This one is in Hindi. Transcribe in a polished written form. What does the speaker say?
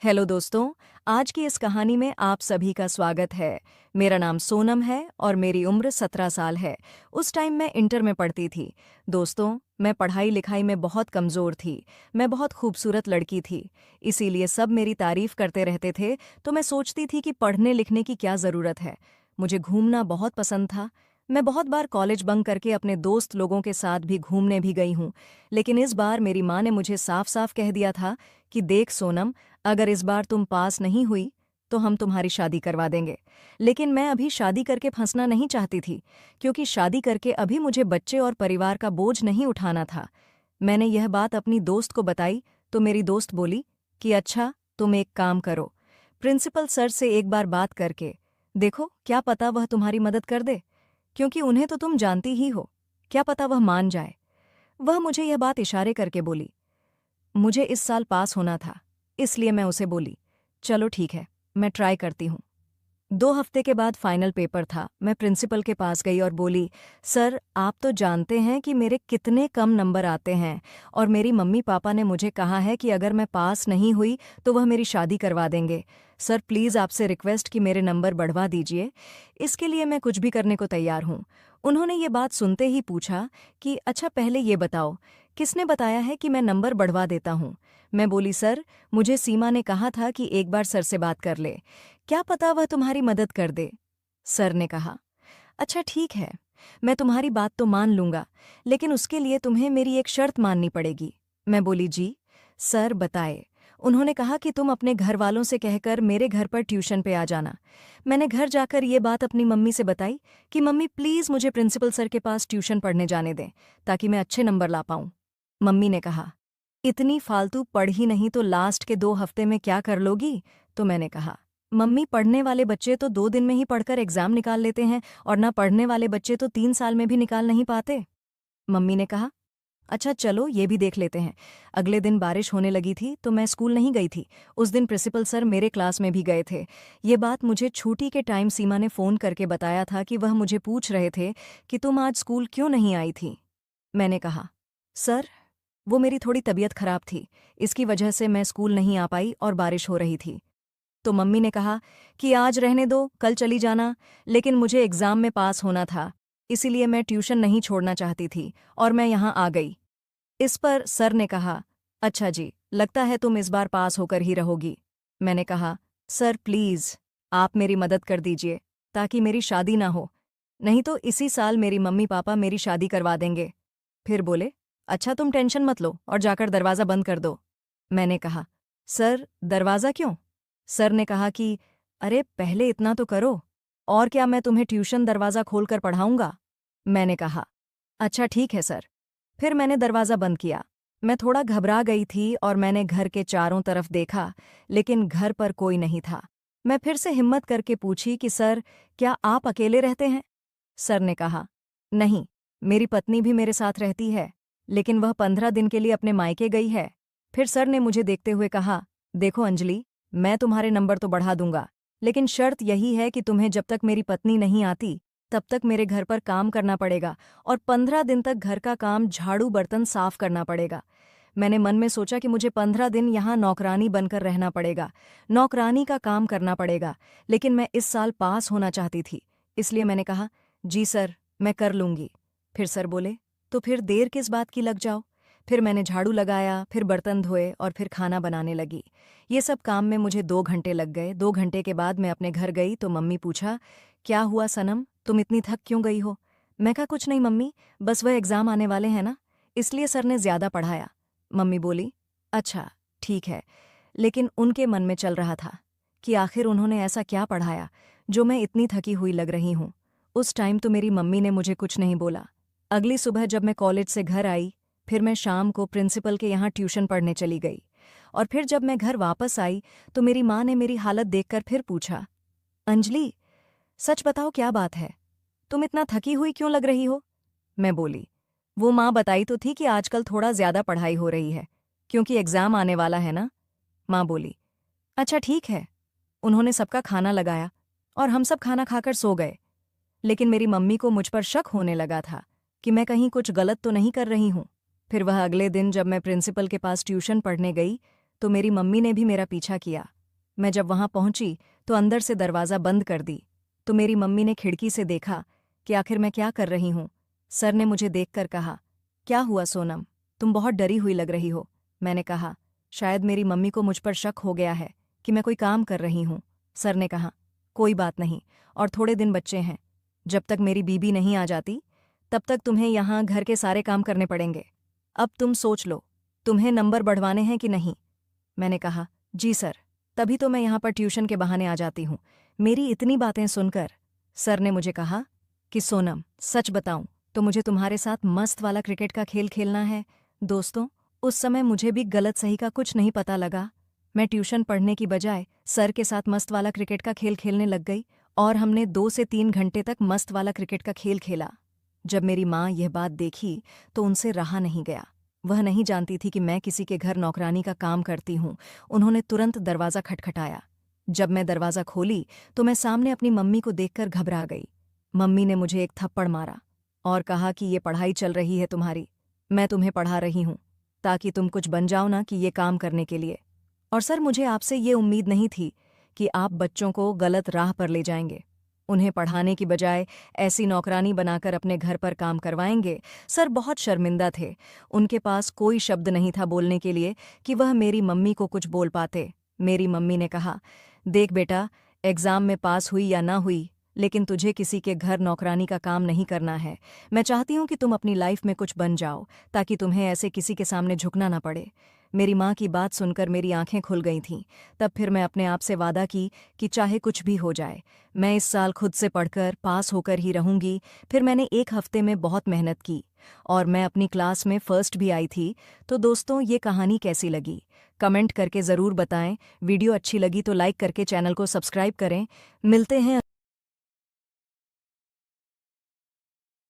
हेलो दोस्तों। आज की इस कहानी में आप सभी का स्वागत है। मेरा नाम सोनम है और मेरी उम्र 17 साल है। उस टाइम मैं इंटर में पढ़ती थी। दोस्तों, मैं पढ़ाई लिखाई में बहुत कमज़ोर थी। मैं बहुत खूबसूरत लड़की थी, इसीलिए सब मेरी तारीफ करते रहते थे। तो मैं सोचती थी कि पढ़ने लिखने की क्या ज़रूरत है। मुझे घूमना बहुत पसंद था। मैं बहुत बार कॉलेज बंक करके अपने दोस्त लोगों के साथ भी घूमने भी गई हूँ। लेकिन इस बार मेरी माँ ने मुझे साफ साफ कह दिया था कि देख सोनम, अगर इस बार तुम पास नहीं हुई तो हम तुम्हारी शादी करवा देंगे। लेकिन मैं अभी शादी करके फंसना नहीं चाहती थी, क्योंकि शादी करके अभी मुझे बच्चे और परिवार का बोझ नहीं उठाना था। मैंने यह बात अपनी दोस्त को बताई तो मेरी दोस्त बोली कि अच्छा, तुम एक काम करो, प्रिंसिपल सर से एक बार बात करके देखो, क्या पता वह तुम्हारी मदद कर दे, क्योंकि उन्हें तो तुम जानती ही हो। क्या पता वह मान जाए। वह मुझे यह बात इशारे करके बोली। मुझे इस साल पास होना था, इसलिए मैं उसे बोली, चलो ठीक है, मैं ट्राई करती हूँ। 2 हफ्ते के बाद फाइनल पेपर था। मैं प्रिंसिपल के पास गई और बोली, सर, आप तो जानते हैं कि मेरे कितने कम नंबर आते हैं, और मेरी मम्मी पापा ने मुझे कहा है कि अगर मैं पास नहीं हुई तो वह मेरी शादी करवा देंगे। सर, प्लीज़ आपसे रिक्वेस्ट कि मेरे नंबर बढ़वा दीजिए। इसके लिए मैं कुछ भी करने को तैयार हूँ। उन्होंने ये बात सुनते ही पूछा कि अच्छा, पहले ये बताओ, किसने बताया है कि मैं नंबर बढ़वा देता हूँ। मैं बोली, सर, मुझे सीमा ने कहा था कि एक बार सर से बात कर ले, क्या पता वह तुम्हारी मदद कर दे। सर ने कहा, अच्छा ठीक है, मैं तुम्हारी बात तो मान लूंगा, लेकिन उसके लिए तुम्हें मेरी एक शर्त माननी पड़ेगी। मैं बोली, जी सर, बताए। उन्होंने कहा कि तुम अपने घर वालों से कहकर मेरे घर पर ट्यूशन पे आ जाना। मैंने घर जाकर ये बात अपनी मम्मी से बताई कि मम्मी, प्लीज़ मुझे प्रिंसिपल सर के पास ट्यूशन पढ़ने जाने दें, ताकि मैं अच्छे नंबर ला पाऊं। मम्मी ने कहा, इतनी फालतू पढ़ ही नहीं तो लास्ट के 2 हफ्ते में क्या कर लोगी। तो मैंने कहा, मम्मी, पढ़ने वाले बच्चे तो 2 दिन में ही पढ़कर एग्जाम निकाल लेते हैं, और ना पढ़ने वाले बच्चे तो 3 साल में भी निकाल नहीं पाते। मम्मी ने कहा, अच्छा चलो, ये भी देख लेते हैं। अगले दिन बारिश होने लगी थी तो मैं स्कूल नहीं गई थी। उस दिन प्रिंसिपल सर मेरे क्लास में भी गए थे। ये बात मुझे छुट्टी के टाइम सीमा ने फ़ोन करके बताया था कि वह मुझे पूछ रहे थे कि तुम आज स्कूल क्यों नहीं आई थी। मैंने कहा, सर, वो मेरी थोड़ी तबीयत खराब थी, इसकी वजह से मैं स्कूल नहीं आ पाई और बारिश हो रही थी। तो मम्मी ने कहा कि आज रहने दो, कल चली जाना। लेकिन मुझे एग्ज़ाम में पास होना था, इसीलिए मैं ट्यूशन नहीं छोड़ना चाहती थी और मैं यहाँ आ गई। इस पर सर ने कहा, अच्छा जी, लगता है तुम इस बार पास होकर ही रहोगी। मैंने कहा, सर प्लीज़, आप मेरी मदद कर दीजिए ताकि मेरी शादी ना हो, नहीं तो इसी साल मेरी मम्मी पापा मेरी शादी करवा देंगे। फिर बोले, अच्छा तुम टेंशन मत लो और जाकर दरवाज़ा बंद कर दो। मैंने कहा, सर, दरवाज़ा क्यों? सर ने कहा कि अरे पहले इतना तो करो, और क्या मैं तुम्हें ट्यूशन दरवाज़ा खोलकर पढ़ाऊंगा। मैंने कहा, अच्छा ठीक है सर। फिर मैंने दरवाज़ा बंद किया। मैं थोड़ा घबरा गई थी और मैंने घर के चारों तरफ देखा, लेकिन घर पर कोई नहीं था। मैं फिर से हिम्मत करके पूछी कि सर, क्या आप अकेले रहते हैं? सर ने कहा, नहीं, मेरी पत्नी भी मेरे साथ रहती है, लेकिन वह 15 दिन के लिए अपने मायके गई है। फिर सर ने मुझे देखते हुए कहा, देखो अंजलि, मैं तुम्हारे नंबर तो बढ़ा दूंगा, लेकिन शर्त यही है कि तुम्हें जब तक मेरी पत्नी नहीं आती तब तक मेरे घर पर काम करना पड़ेगा, और 15 दिन तक घर का काम, झाड़ू बर्तन साफ करना पड़ेगा। मैंने मन में सोचा कि मुझे 15 दिन यहाँ नौकरानी बनकर रहना पड़ेगा, नौकरानी का काम करना पड़ेगा, लेकिन मैं इस साल पास होना चाहती थी, इसलिए मैंने कहा, जी सर, मैं कर लूंगी। फिर सर बोले, तो फिर देर किस बात की, लग जाओ। फिर मैंने झाड़ू लगाया, फिर बर्तन धोए और फिर खाना बनाने लगी। ये सब काम में मुझे 2 घंटे लग गए। 2 घंटे के बाद मैं अपने घर गई तो मम्मी पूछा, क्या हुआ सनम, तुम इतनी थक क्यों गई हो? मैं कहा, कुछ नहीं मम्मी, बस वह एग्ज़ाम आने वाले हैं ना, इसलिए सर ने ज़्यादा पढ़ाया। मम्मी बोली, अच्छा ठीक है, लेकिन उनके मन में चल रहा था कि आखिर उन्होंने ऐसा क्या पढ़ाया जो मैं इतनी थकी हुई लग रही हूँ। उस टाइम तो मेरी मम्मी ने मुझे कुछ नहीं बोला। अगली सुबह जब मैं कॉलेज से घर आई, फिर मैं शाम को प्रिंसिपल के यहाँ ट्यूशन पढ़ने चली गई, और फिर जब मैं घर वापस आई तो मेरी माँ ने मेरी हालत देखकर फिर पूछा, अंजलि, सच बताओ क्या बात है, तुम इतना थकी हुई क्यों लग रही हो? मैं बोली, वो माँ बताई तो थी कि आजकल थोड़ा ज़्यादा पढ़ाई हो रही है, क्योंकि एग्ज़ाम आने वाला है ना। माँ बोली, अच्छा ठीक है। उन्होंने सबका खाना लगाया और हम सब खाना खाकर सो गए। लेकिन मेरी मम्मी को मुझ पर शक होने लगा था कि मैं कहीं कुछ गलत तो नहीं कर रही हूँ। फिर वह अगले दिन जब मैं प्रिंसिपल के पास ट्यूशन पढ़ने गई तो मेरी मम्मी ने भी मेरा पीछा किया मैं जब वहां पहुंची तो अंदर से दरवाज़ा बंद कर दी तो मेरी मम्मी ने खिड़की से देखा कि आखिर मैं क्या कर रही हूं। सर ने मुझे देखकर कहा, क्या हुआ सोनम, तुम बहुत डरी हुई लग रही हो। मैंने कहा, शायद मेरी मम्मी को मुझ पर शक हो गया है कि मैं कोई काम कर रही हूं। सर ने कहा, कोई बात नहीं, और थोड़े दिन बच्चे हैं, जब तक मेरी बीबी नहीं आ जाती तब तक तुम्हें यहाँ घर के सारे काम करने पड़ेंगे। अब तुम सोच लो, तुम्हें नंबर बढ़वाने हैं कि नहीं। मैंने कहा, जी सर, तभी तो मैं यहाँ पर ट्यूशन के बहाने आ जाती हूँ। मेरी इतनी बातें सुनकर सर ने मुझे कहा कि सोनम, सच बताऊं तो मुझे तुम्हारे साथ मस्त वाला क्रिकेट का खेल खेलना है। दोस्तों, उस समय मुझे भी गलत सही का कुछ नहीं पता लगा। मैं ट्यूशन पढ़ने की बजाय सर के साथ मस्त वाला क्रिकेट का खेल खेलने लग गई और हमने 2 से 3 घंटे तक मस्त वाला क्रिकेट का खेल खेला। जब मेरी माँ यह बात देखी तो उनसे रहा नहीं गया। वह नहीं जानती थी कि मैं किसी के घर नौकरानी का काम करती हूँ। उन्होंने तुरंत दरवाज़ा खटखटाया। जब मैं दरवाज़ा खोली तो मैं सामने अपनी मम्मी को देखकर घबरा गई। मम्मी ने मुझे एक थप्पड़ मारा और कहा कि ये पढ़ाई चल रही है तुम्हारी, मैं तुम्हें पढ़ा रही हूँ ताकि तुम कुछ बन जाओ ना कि ये काम करने के लिए। और सर, मुझे आपसे ये उम्मीद नहीं थी कि आप बच्चों को गलत राह पर ले जाएंगे, उन्हें पढ़ाने की बजाय ऐसी नौकरानी बनाकर अपने घर पर काम करवाएंगे। सर बहुत शर्मिंदा थे, उनके पास कोई शब्द नहीं था बोलने के लिए कि वह मेरी मम्मी को कुछ बोल पाते। मेरी मम्मी ने कहा, देख बेटा, एग्ज़ाम में पास हुई या ना हुई, लेकिन तुझे किसी के घर नौकरानी का काम नहीं करना है। मैं चाहती हूँ कि तुम अपनी लाइफ में कुछ बन जाओ ताकि तुम्हें ऐसे किसी के सामने झुकना ना पड़े। मेरी माँ की बात सुनकर मेरी आंखें खुल गई थीं। तब फिर मैं अपने आप से वादा की कि चाहे कुछ भी हो जाए, मैं इस साल खुद से पढ़कर पास होकर ही रहूंगी। फिर मैंने 1 हफ्ते में बहुत मेहनत की और मैं अपनी क्लास में फर्स्ट भी आई थी। तो दोस्तों, ये कहानी कैसी लगी कमेंट करके ज़रूर बताएं। वीडियो अच्छी लगी तो लाइक करके चैनल को सब्सक्राइब करें। मिलते हैं